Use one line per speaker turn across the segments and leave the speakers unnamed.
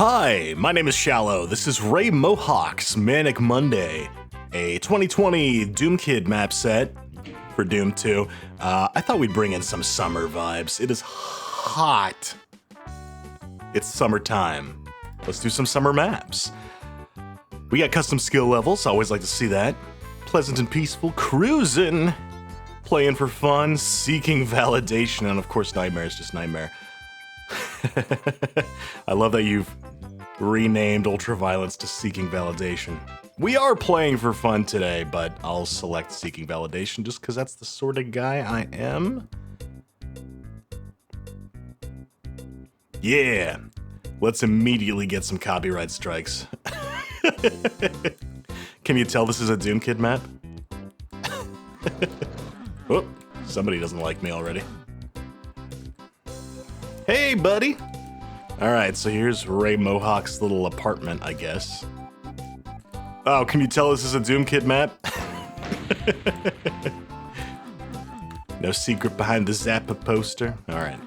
Hi, my name is Shallow. This is Ray Mohawk's Manic Monday, a 2020 Doom Kid map set for Doom 2. I thought we'd bring in some summer vibes. It is hot. It's summertime. Let's do some summer maps. We got custom skill levels. I always like to see that. Pleasant and peaceful, cruising, playing for fun, seeking validation, and of course Nightmare is just Nightmare. I love that you've renamed Ultraviolence to Seeking Validation. We are playing for fun today, but I'll select Seeking Validation just because that's the sort of guy I am. Yeah, let's immediately get some copyright strikes. Can you tell this is a Doom Kid map? Oh, somebody doesn't like me already. Hey, buddy! Alright, so here's Ray Mohawk's little apartment, I guess. Oh, can you tell this is a Doom Kid map? No secret behind the Zappa poster? Alright.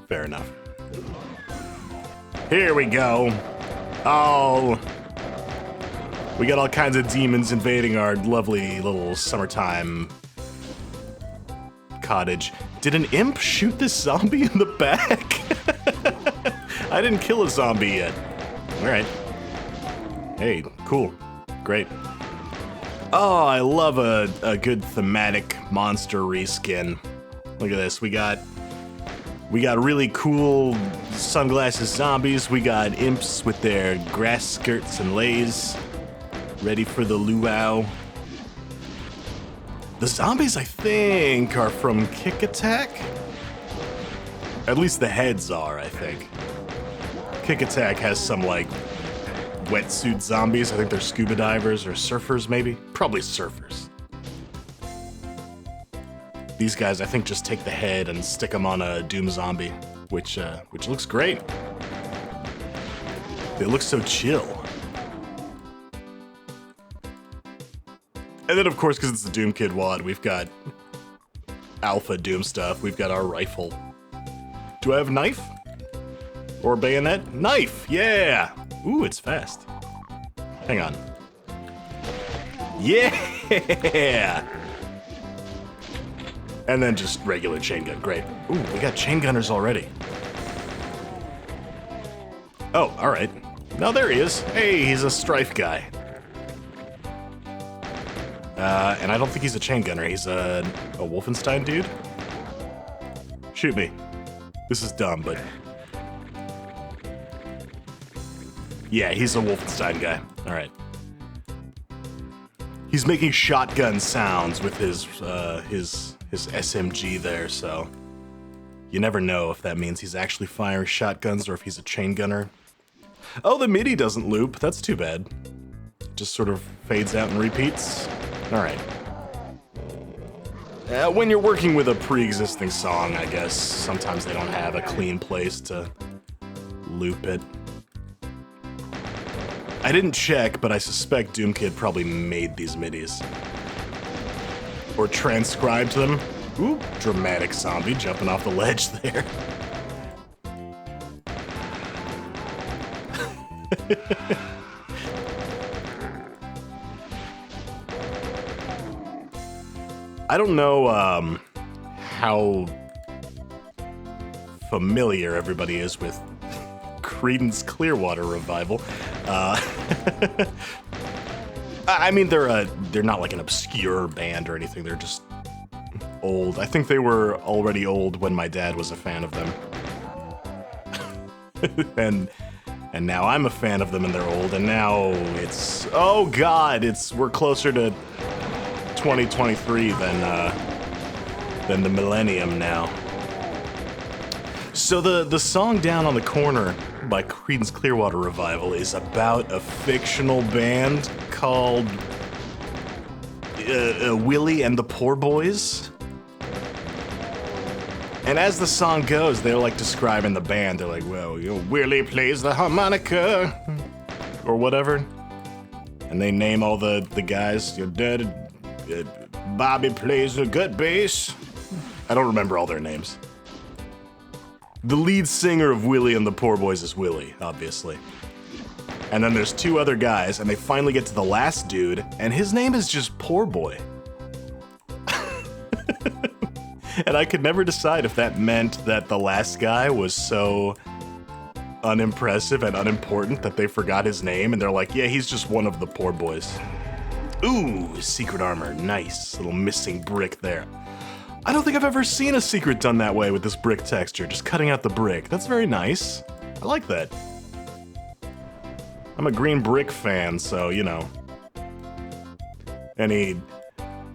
Fair enough. Here we go! Oh! We got all kinds of demons invading our lovely little summertime cottage. Did an imp shoot this zombie in the back? I didn't kill a zombie yet. Alright. Hey, cool. Great. Oh, I love a good thematic monster reskin. Look at this. We got really cool sunglasses zombies. We got imps with their grass skirts and leis, ready for the luau. The zombies, I think, are from Kick Attack? At least the heads are, I think. Kick Attack has some, like, wetsuit zombies. I think they're scuba divers or surfers, maybe? Probably surfers. These guys, I think, just take the head and stick them on a Doom zombie, which looks great. They look so chill. And then, of course, because it's the Doom Kid WOD, we've got alpha Doom stuff. We've got our rifle. Do I have a knife? Or a bayonet? Knife! Yeah! Ooh, it's fast. Hang on. Yeah! And then just regular chain gun. Great. Ooh, we got chain gunners already. Oh, alright. Now there he is. Hey, he's a strife guy. And I don't think he's a chain gunner. He's a Wolfenstein dude. Shoot me. This is dumb, but... yeah, he's a Wolfenstein guy. Alright. He's making shotgun sounds with his SMG there, so... you never know if that means he's actually firing shotguns or if he's a chain gunner. Oh, the MIDI doesn't loop. That's too bad. Just sort of fades out and repeats. Alright. When you're working with a pre-existing song, I guess, sometimes they don't have a clean place to loop it. I didn't check, but I suspect Doom Kid probably made these MIDIs. Or transcribed them. Ooh, dramatic zombie jumping off the ledge there. I don't know how familiar everybody is with Creedence Clearwater Revival. I mean, they're not like an obscure band or anything. They're just old. I think they were already old when my dad was a fan of them. and now I'm a fan of them and they're old. And now it's, oh God, we're closer to 2023 than the millennium now. So the song Down on the Corner by Creedence Clearwater Revival is about a fictional band called Willie and the Poor Boys. And as the song goes, they're like describing the band. They're like, well, you know, Willie plays the harmonica or whatever. And they name all the guys. Your dad, Bobby plays a good bass. I don't remember all their names. The lead singer of Willie and the Poor Boys is Willie, obviously. And then there's two other guys, and they finally get to the last dude, and his name is just Poor Boy. And I could never decide if that meant that the last guy was so unimpressive and unimportant that they forgot his name, and they're like, yeah, he's just one of the Poor Boys. Ooh, secret armor, nice. Little missing brick there. I don't think I've ever seen a secret done that way with this brick texture, just cutting out the brick. That's very nice. I like that. I'm a green brick fan, so, you know. Any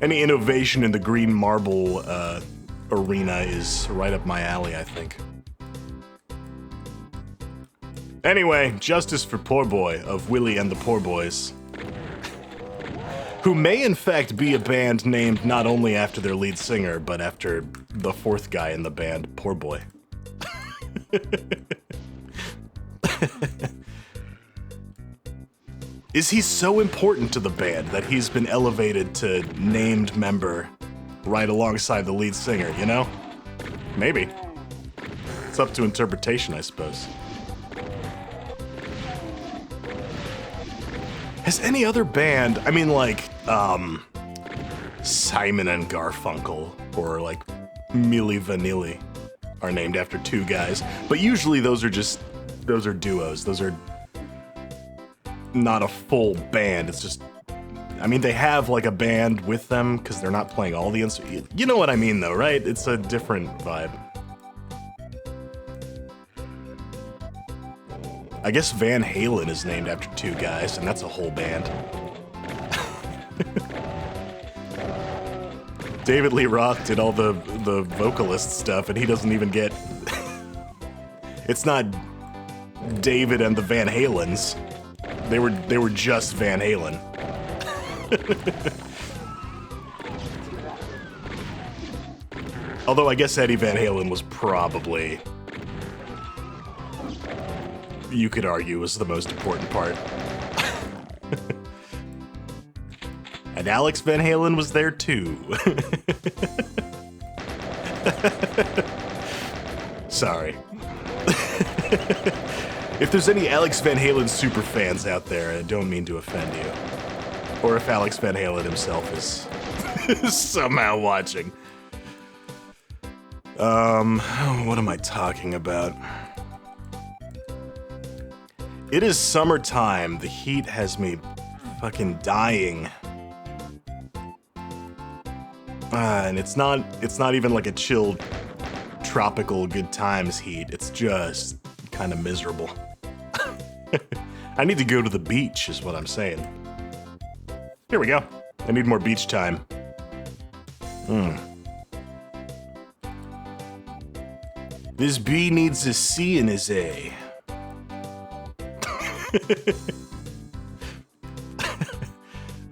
innovation in the green marble arena is right up my alley, I think. Anyway, justice for Poor Boy of Willie and the Poor Boys. Who may in fact be a band named not only after their lead singer, but after the fourth guy in the band, Poor Boy. Is he so important to the band that he's been elevated to named member right alongside the lead singer, you know? Maybe. It's up to interpretation, I suppose. Has any other band, I mean like, Simon and Garfunkel, or like Milli Vanilli, are named after two guys, but usually those are duos, those are not a full band, it's just, I mean, they have like a band with them, because they're not playing all the instruments, you know what I mean though, right? It's a different vibe. I guess Van Halen is named after two guys, and that's a whole band. David Lee Roth did all the vocalist stuff, and he doesn't even get... It's not David and the Van Halens. They were just Van Halen. Although I guess Eddie Van Halen was probably... you could argue was the most important part. And Alex Van Halen was there too. Sorry. If there's any Alex Van Halen super fans out there, I don't mean to offend you. Or if Alex Van Halen himself is somehow watching. What am I talking about? It is summertime. The heat has me fucking dying. And it's not even like a chill, tropical good times heat. It's just kind of miserable. I need to go to the beach, is what I'm saying. Here we go. I need more beach time. This B needs a C in his A.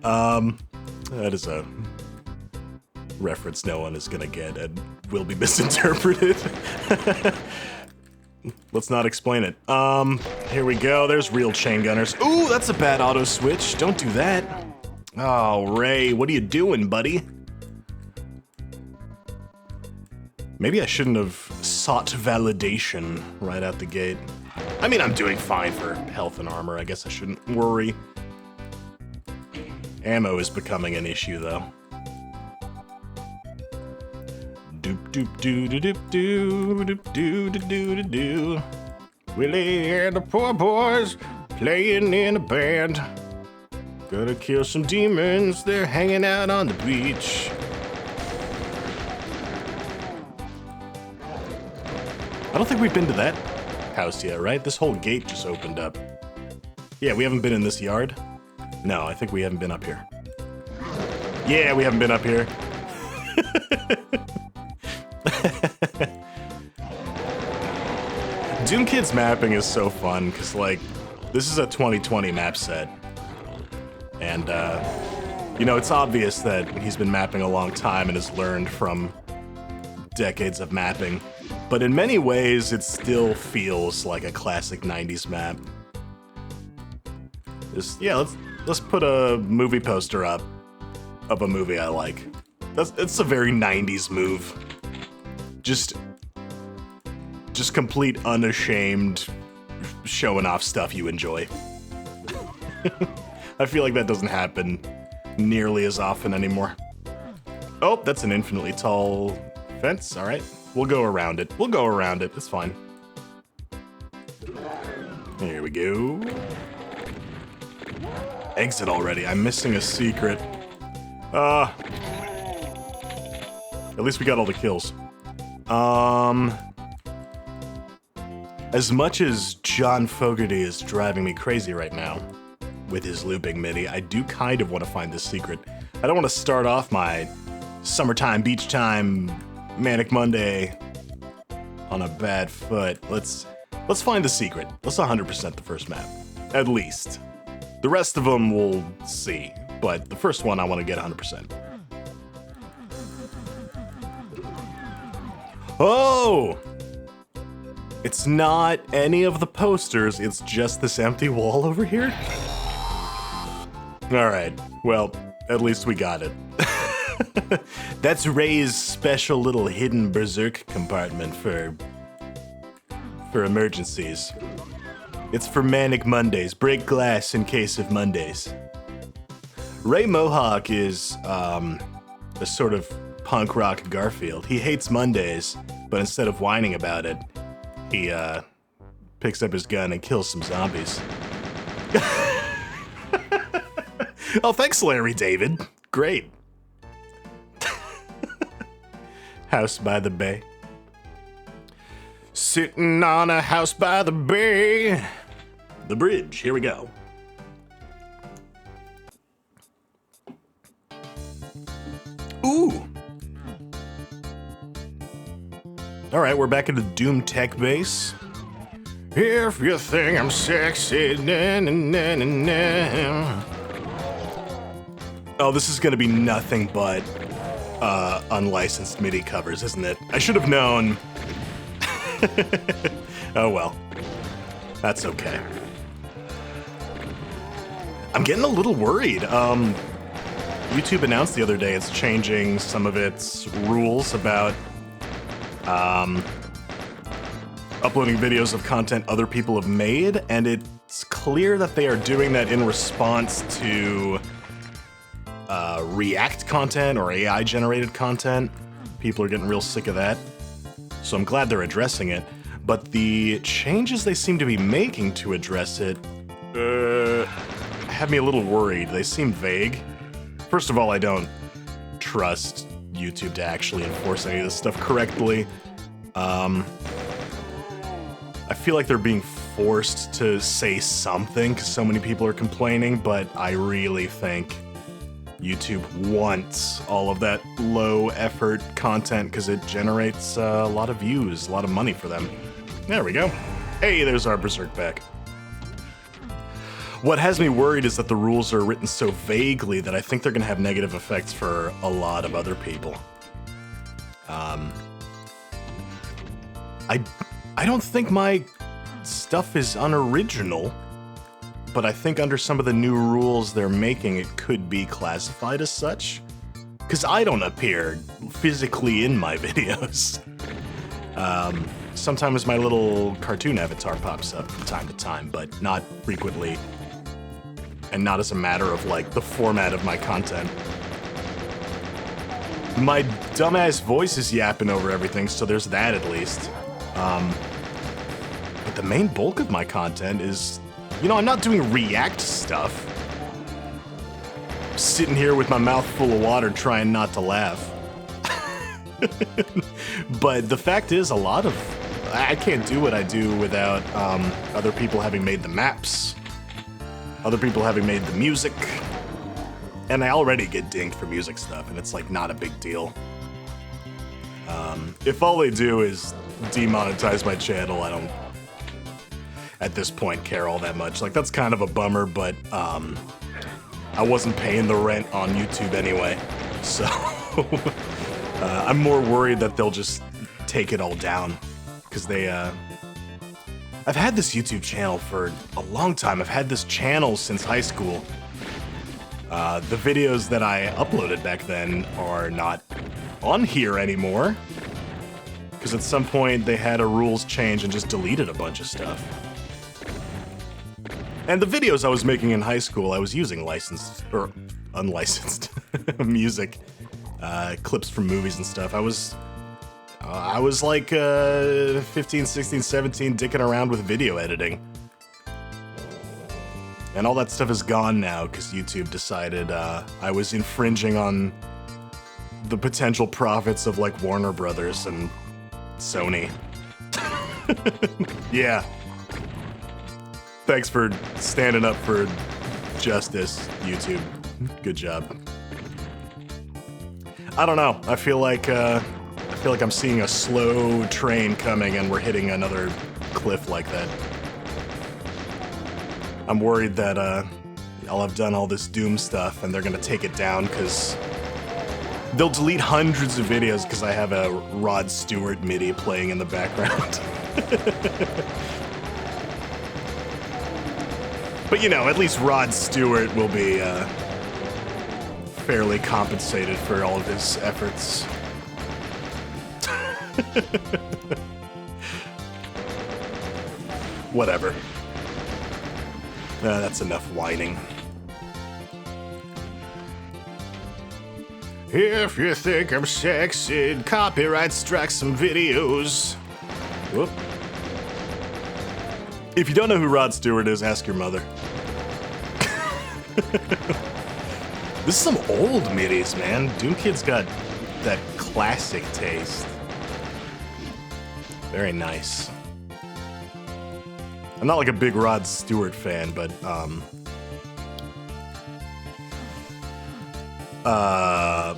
That is a reference no one is gonna get and will be misinterpreted. Let's not explain it. Here we go. There's real chain gunners. Ooh, that's a bad auto switch. Don't do that. Oh, Ray, what are you doing, buddy? Maybe I shouldn't have sought validation right out the gate. I mean, I'm doing fine for health and armor. I guess I shouldn't worry. Ammo is becoming an issue, though. Doop doop doo doo doop doo doop doo doo doo doo doo. Willie and the Poor Boys playing in a band. Gotta kill some demons. They're hanging out on the beach. I don't think we've been to that house yet, right? This whole gate just opened up. Yeah, we haven't been in this yard. No, I think we haven't been up here. Yeah, we haven't been up here. Doom Kid's mapping is so fun, because, like, this is a 2020 map set. And, you know, it's obvious that he's been mapping a long time and has learned from decades of mapping. But in many ways, it still feels like a classic 90s map. Let's put a movie poster up of a movie I like. It's a very 90s move. Just Just complete unashamed showing off stuff you enjoy. I feel like that doesn't happen nearly as often anymore. Oh, that's an infinitely tall fence. All right, we'll go around it. We'll go around it. It's fine. Here we go. Exit already. I'm missing a secret. At least we got all the kills. As much as John Fogerty is driving me crazy right now with his looping MIDI, I do kind of want to find this secret. I don't want to start off my summertime, beach time, Manic Monday on a bad foot. Let's find the secret. Let's 100% the first map, at least. The rest of them we'll see, but the first one I want to get 100%. Oh! It's not any of the posters, it's just this empty wall over here? Alright, well, at least we got it. That's Ray's special little hidden berserk compartment for emergencies. It's for Manic Mondays. Break glass in case of Mondays. Ray Mohawk is a sort of punk rock Garfield. He hates Mondays, but instead of whining about it, he picks up his gun and kills some zombies. Oh, thanks, Larry David. Great. House by the bay. Sitting on a house by the bay. The bridge, here we go. Ooh. All right, we're back at the Doom Tech base. If you think I'm sexy, na, na, na, na, na. Oh, this is gonna be nothing but unlicensed MIDI covers, isn't it? I should have known. Oh well, that's okay. I'm getting a little worried. YouTube announced the other day it's changing some of its rules about uploading videos of content other people have made, and it's clear that they are doing that in response to React content or AI-generated content. People are getting real sick of that, so I'm glad they're addressing it. But the changes they seem to be making to address it have me a little worried. They seem vague. First of all, I don't trust YouTube to actually enforce any of this stuff correctly. I feel like they're being forced to say something because so many people are complaining, but I really think YouTube wants all of that low-effort content because it generates a lot of views, a lot of money for them. There we go. Hey, there's our Berserk pack. What has me worried is that the rules are written so vaguely that I think they're going to have negative effects for a lot of other people. I don't think my stuff is unoriginal, but I think under some of the new rules they're making, it could be classified as such. Because I don't appear physically in my videos. Sometimes my little cartoon avatar pops up from time to time, but not frequently. And not as a matter of, like, the format of my content. My dumbass voice is yapping over everything, so there's that at least. But the main bulk of my content is, you know, I'm not doing React stuff. I'm sitting here with my mouth full of water trying not to laugh. But the fact is, I can't do what I do without other people having made the maps, other people having made the music, and I already get dinged for music stuff, and it's like not a big deal. If all they do is demonetize my channel, I don't, at this point, care all that much. Like, that's kind of a bummer, but I wasn't paying the rent on YouTube anyway, so I'm more worried that they'll just take it all down, because they, I've had this YouTube channel for a long time. I've had this channel since high school. The videos that I uploaded back then are not on here anymore, Because at some point they had a rules change and just deleted a bunch of stuff. And the videos I was making in high school, I was using licensed, or unlicensed, music, clips from movies and stuff. I was like 15, 16, 17, dicking around with video editing. And all that stuff is gone now because YouTube decided I was infringing on the potential profits of like Warner Brothers and Sony. Yeah. Thanks for standing up for justice, YouTube. Good job. I don't know. I feel like I'm seeing a slow train coming and we're hitting another cliff like that. I'm worried that I'll have done all this Doom stuff and they're gonna take it down because they'll delete hundreds of videos because I have a Rod Stewart MIDI playing in the background. But you know, at least Rod Stewart will be fairly compensated for all of his efforts. Whatever. That's enough whining. If you think I'm sexy, copyright strike some videos. Whoop. If you don't know who Rod Stewart is, ask your mother. This is some old midis, man. Doom Kid's got that classic taste. Very nice. I'm not like a big Rod Stewart fan, but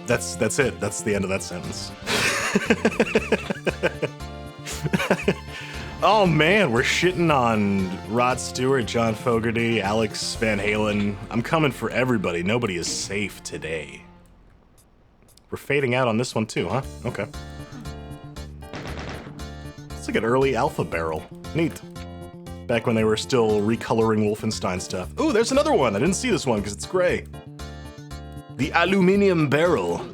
that's it. That's the end of that sentence. Oh man, we're shitting on Rod Stewart, John Fogerty, Alex Van Halen. I'm coming for everybody. Nobody is safe today. We're fading out on this one too, huh? Okay. It's like an early alpha barrel. Neat. Back when they were still recoloring Wolfenstein stuff. Ooh, there's another one. I didn't see this one because it's gray. The aluminum barrel.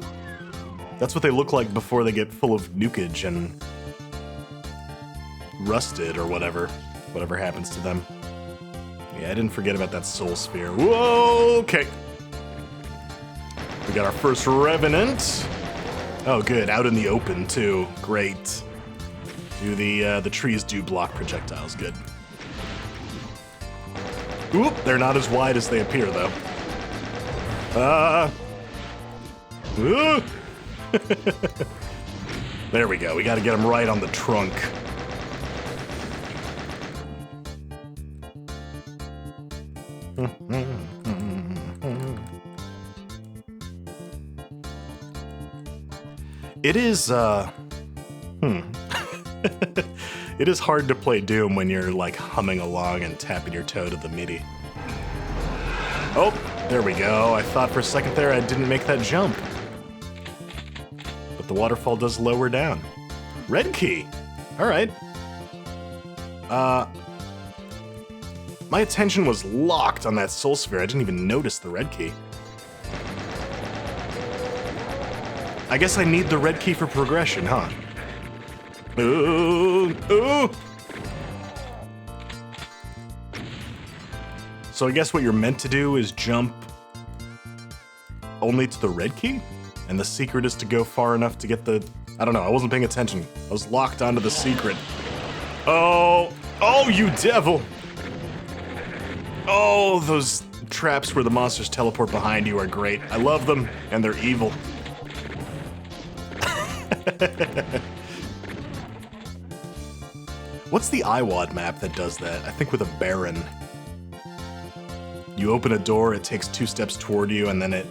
That's what they look like before they get full of nukage and rusted or whatever happens to them. Yeah, I didn't forget about that soul sphere. Whoa, okay. We got our first revenant. Oh, good, out in the open too. Great. The trees do block projectiles. Good. Oop, they're not as wide as they appear though. There we go. We got to get them right on the trunk. It is, It is hard to play Doom when you're, like, humming along and tapping your toe to the MIDI. Oh, there we go. I thought for a second there I didn't make that jump. But the waterfall does lower down. Red key! Alright. My attention was locked on that soul sphere. I didn't even notice the red key. I guess I need the red key for progression, huh? Ooh, ooh! So I guess what you're meant to do is jump only to the red key? And the secret is to go far enough to get the... I don't know, I wasn't paying attention. I was locked onto the secret. Oh! Oh, you devil! Oh, those traps where the monsters teleport behind you are great. I love them, and they're evil. What's the IWAD map that does that? I think with a Baron. You open a door, it takes 2 steps toward you, and then it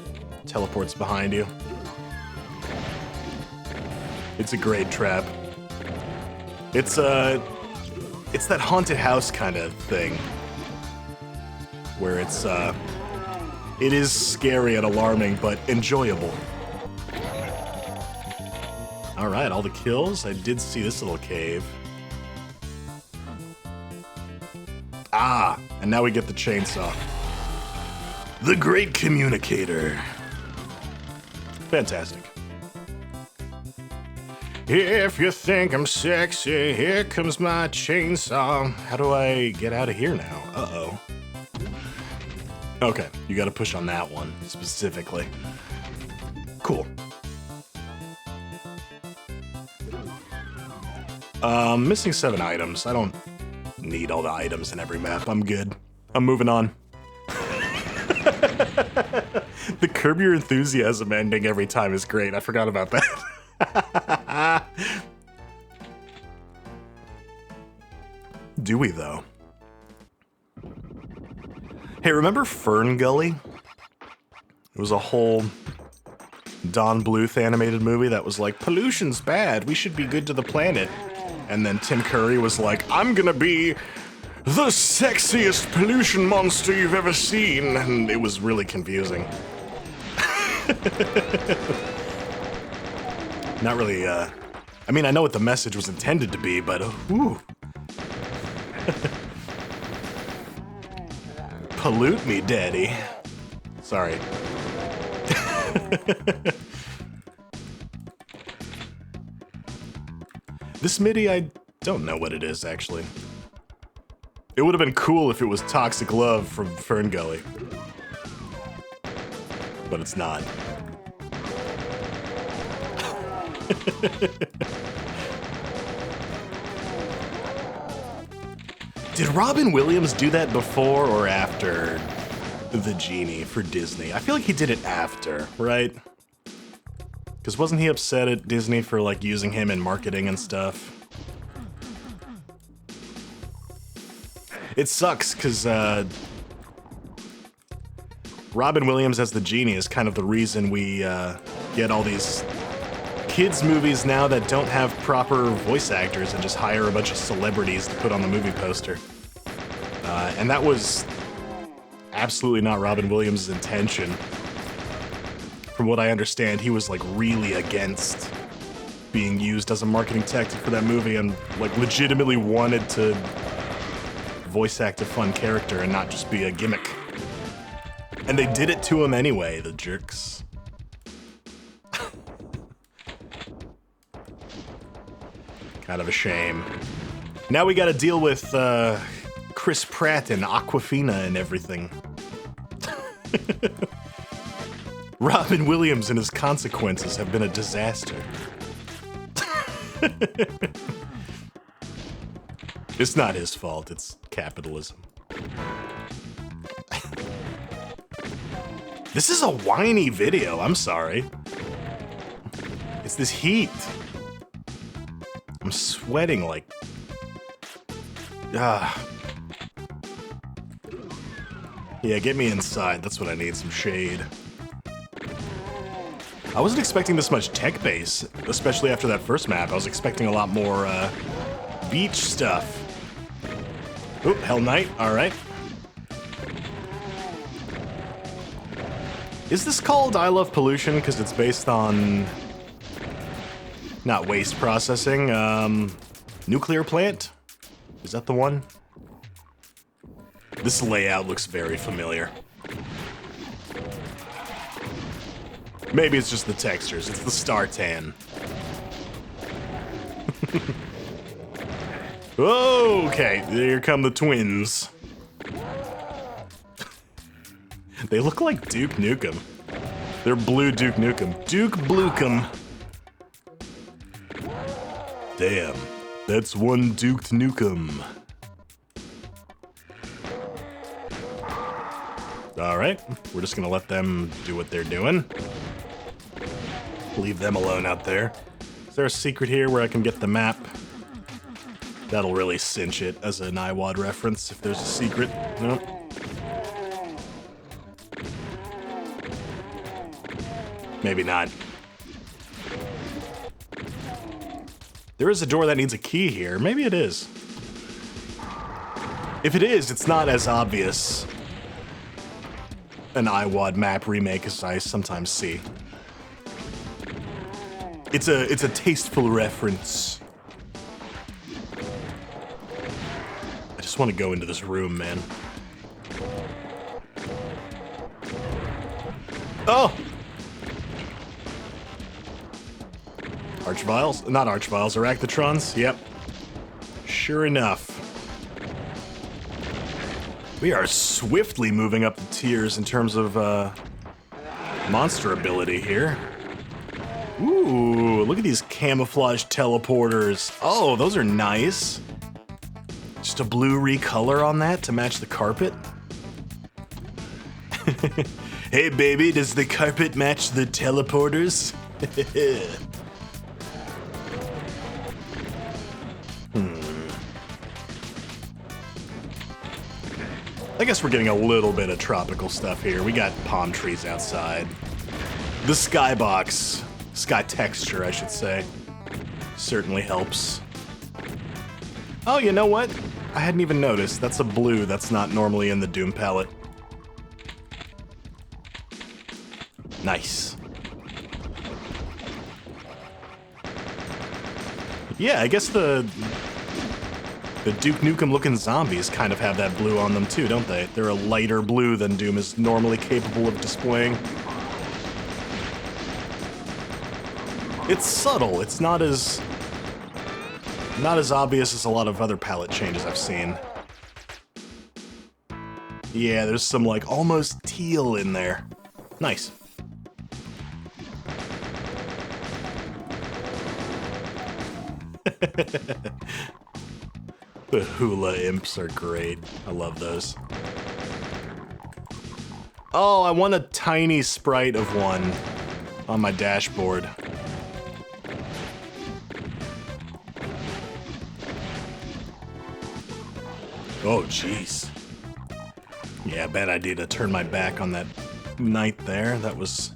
teleports behind you. It's a great trap. It's that haunted house kind of thing. Where it's, it is scary and alarming, but enjoyable. Alright, all the kills. I did see this little cave. Ah, and now we get the chainsaw. The Great Communicator. Fantastic. If you think I'm sexy, here comes my chainsaw. How do I get out of here now? Uh-oh. Okay, you gotta push on that one, specifically. Cool. Missing 7 items. I don't need all the items in every map. I'm good. I'm moving on. The Curb Your Enthusiasm ending every time is great. I forgot about that. Do we, though? Hey, remember Fern Gully? It was a whole Don Bluth animated movie that was like, pollution's bad, we should be good to the planet. And then Tim Curry was like, I'm gonna be the sexiest pollution monster you've ever seen. And it was really confusing. Not really, I mean, I know what the message was intended to be, but, ooh. Pollute me, daddy. Sorry. This MIDI, I don't know what it is, actually. It would have been cool if it was Toxic Love from Fern Gully. But it's not. Did Robin Williams do that before or after The Genie for Disney? I feel like he did it after, right? Because wasn't he upset at Disney for, like, using him in marketing and stuff? It sucks, because, Robin Williams as the Genie is kind of the reason we, get all these kids' movies now that don't have proper voice actors and just hire a bunch of celebrities to put on the movie poster. And that was absolutely not Robin Williams' intention. From what I understand, he was, like, really against being used as a marketing tactic for that movie and, like, legitimately wanted to voice act a fun character and not just be a gimmick. And they did it to him anyway, the jerks. Kind of a shame. Now we gotta deal with, Chris Pratt and Aquafina and everything. Robin Williams and his consequences have been a disaster. It's not his fault, it's capitalism. This is a whiny video, I'm sorry. It's this heat. I'm sweating like... Yeah, get me inside, that's what I need, some shade. I wasn't expecting this much tech base, especially after that first map. I was expecting a lot more, beach stuff. Oop, Hell Knight, alright. Is this called I Love Pollution because it's based on... not waste processing, nuclear plant? Is that the one? This layout looks very familiar. Maybe it's just the textures, it's the star tan. Okay, here come the twins. They look like Duke Nukem. They're blue Duke Nukem. Duke Bluekem. Damn, that's one Duke Nukem. Alright, we're just gonna let them do what they're doing. Leave them alone out there. Is there a secret here where I can get the map? That'll really cinch it as an IWAD reference if there's a secret. Nope. Maybe not. There is a door that needs a key here. Maybe it is. If it is, it's not as obvious an IWAD map remake as I sometimes see. It's a tasteful reference. I just want to go into this room, man. Archviles? Not Archviles, Arachnotrons. Yep. Sure enough. We are swiftly moving up the tiers in terms of monster ability here. Ooh, look at these camouflage teleporters. Oh, those are nice. Just a blue recolor on that to match the carpet. Hey baby, does the carpet match the teleporters? I guess we're getting a little bit of tropical stuff here. We got palm trees outside. The skybox, sky texture, I should say, certainly helps. Oh, you know what? I hadn't even noticed. That's a blue that's not normally in the Doom palette. Nice. Yeah, I guess the Duke Nukem looking zombies kind of have that blue on them too, don't they? They're a lighter blue than Doom is normally capable of displaying. It's subtle. It's not as obvious as a lot of other palette changes I've seen. Yeah, there's some like almost teal in there. Nice. The hula imps are great. I love those. Oh, I want a tiny sprite of one on my dashboard. Oh, jeez. Yeah, bad idea to turn my back on that knight there. That was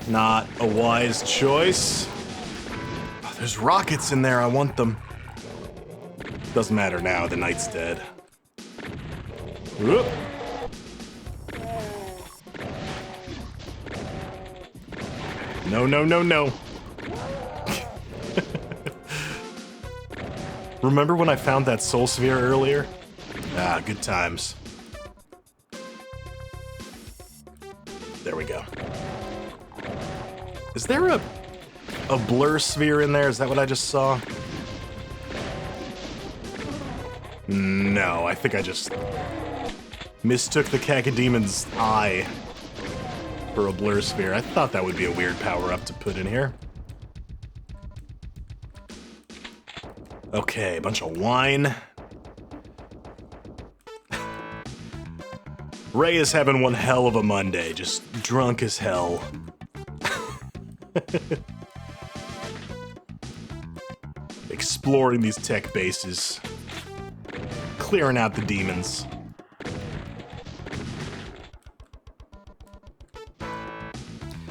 not a wise choice. Oh, there's rockets in there. I want them. Doesn't matter now. The knight's dead. Whoop. No, no, no, no. Remember when I found that soul sphere earlier? Ah, good times. There we go. Is there a blur sphere in there? Is that what I just saw? No, I think I just mistook the Cacademon's eye for a blur sphere. I thought that would be a weird power-up to put in here. Okay, a bunch of wine. Ray is having one hell of a Monday, just drunk as hell. Exploring these tech bases. Clearing out the demons.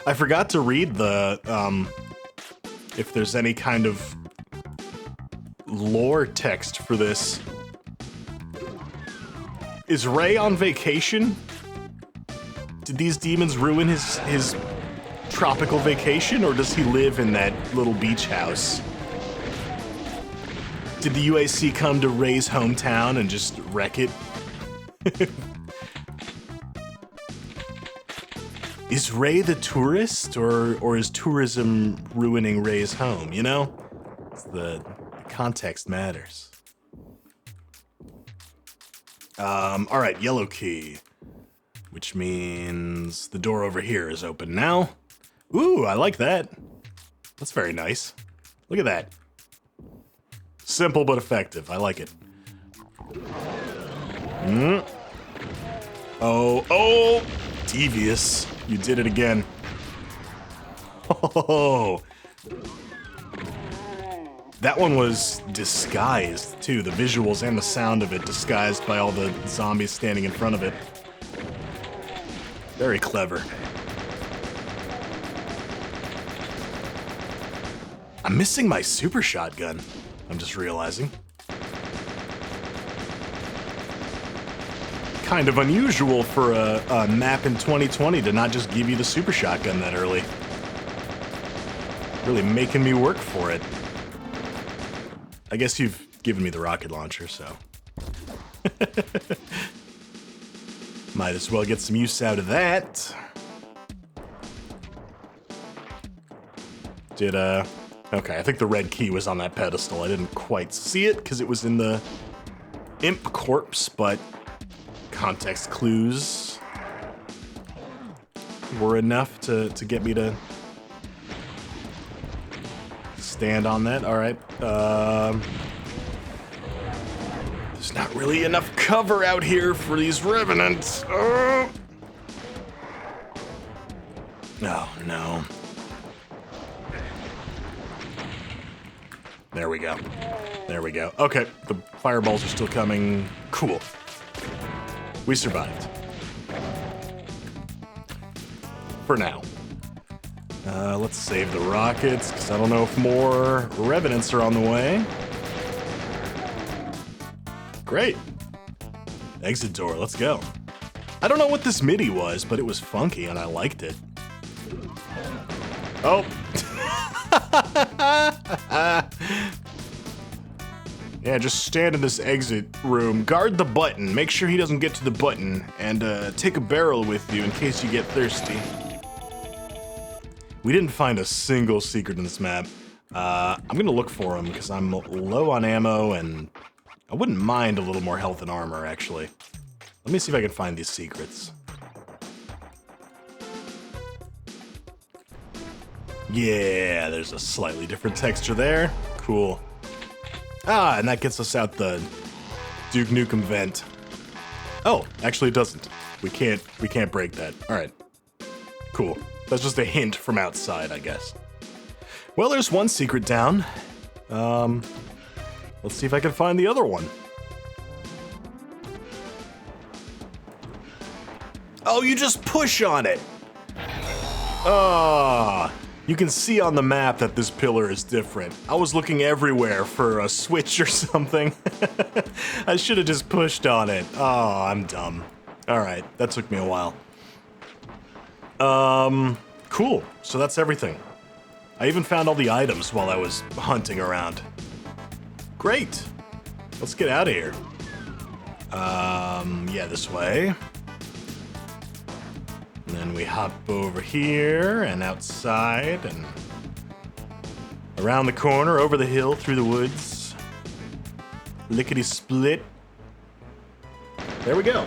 I forgot to read the, if there's any kind of lore text for this. Is Ray on vacation? Did these demons ruin his tropical vacation, or does he live in that little beach house? Did the UAC come to Ray's hometown and just wreck it? Is Ray the tourist, or is tourism ruining Ray's home, you know? It's the context matters. Alright, yellow key. Which means the door over here is open now. Ooh, I like that. That's very nice. Look at that. Simple but effective. I like it. Oh, devious. You did it again. Oh. That one was disguised, too. The visuals and the sound of it disguised by all the zombies standing in front of it. Very clever. I'm missing my super shotgun. I'm just realizing. Kind of unusual for a map in 2020 to not just give you the super shotgun that early. Really making me work for it. I guess you've given me the rocket launcher, so. Might as well get some use out of that. Did, okay, I think the red key was on that pedestal. I didn't quite see it because it was in the imp corpse, but context clues were enough to get me to stand on that. All right. There's not really enough cover out here for these revenants. Oh, no. There we go. There we go. Okay, the fireballs are still coming. Cool. We survived. For now. Let's save the rockets, because I don't know if more revenants are on the way. Great. Exit door, let's go. I don't know what this MIDI was, but it was funky and I liked it. Oh. Yeah, just stand in this exit room, guard the button, make sure he doesn't get to the button, and take a barrel with you in case you get thirsty. We didn't find a single secret in this map. I'm gonna look for them because I'm low on ammo and I wouldn't mind a little more health and armor, actually. Let me see if I can find these secrets. Yeah, there's a slightly different texture there. Cool. Ah, and that gets us out the Duke Nukem vent. Oh, actually it doesn't. We can't break that. All right. Cool. That's just a hint from outside, I guess. Well, there's one secret down. Let's see if I can find the other one. Oh, you just push on it. Ah. You can see on the map that this pillar is different. I was looking everywhere for a switch or something. I should have just pushed on it. Oh, I'm dumb. All right, that took me a while. Cool. So that's everything. I even found all the items while I was hunting around. Great. Let's get out of here. Yeah, this way. And then we hop over here and outside and around the corner, over the hill, through the woods. Lickety split. There we go.